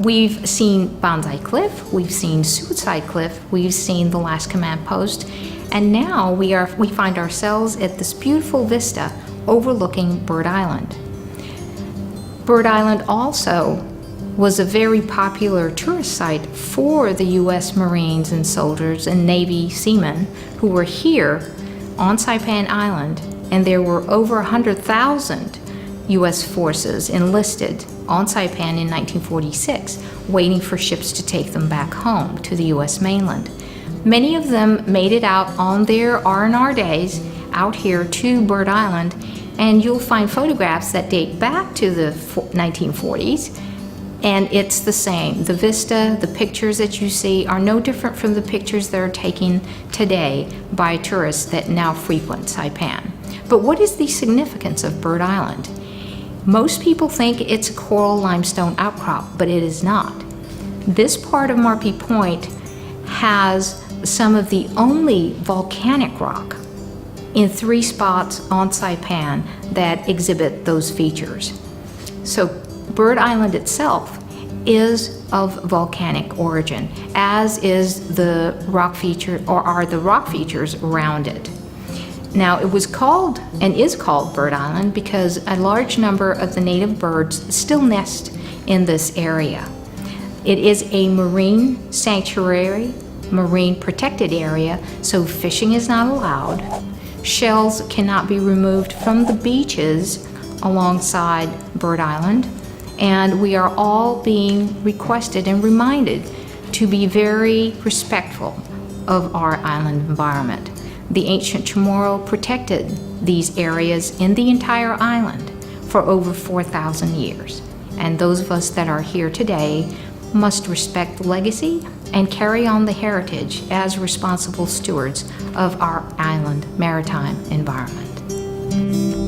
we've seen Banzai Cliff, we've seen Suicide Cliff, we've seen the Last Command Post, and now we find ourselves at this beautiful vista overlooking Bird Island. Bird Island also was a very popular tourist site for the U.S. Marines and soldiers and Navy seamen who were here on Saipan Island, and there were over 100,000 U.S. forces enlisted on Saipan in 1946, waiting for ships to take them back home to the U.S. mainland. Many of them made it out on their R&R days out here to Bird Island, and you'll find photographs that date back to the 1940s, and it's the same. The vista, the pictures that you see are no different from the pictures that are taken today by tourists that now frequent Saipan. But what is the significance of Bird Island? Most people think it's a coral limestone outcrop, but it is not. This part of Marpi Point has some of the only volcanic rock in 3 spots on Saipan that exhibit those features. So Bird Island itself is of volcanic origin, as is the rock feature, or are the rock features around it. Now, it was called and is called Bird Island because a large number of the native birds still nest in this area. It is a marine sanctuary, marine protected area, so fishing is not allowed. Shells cannot be removed from the beaches alongside Bird Island, and we are all being requested and reminded to be very respectful of our island environment. The ancient Chamorro protected these areas in the entire island for over 4,000 years. And those of us that are here today must respect the legacy and carry on the heritage as responsible stewards of our island maritime environment.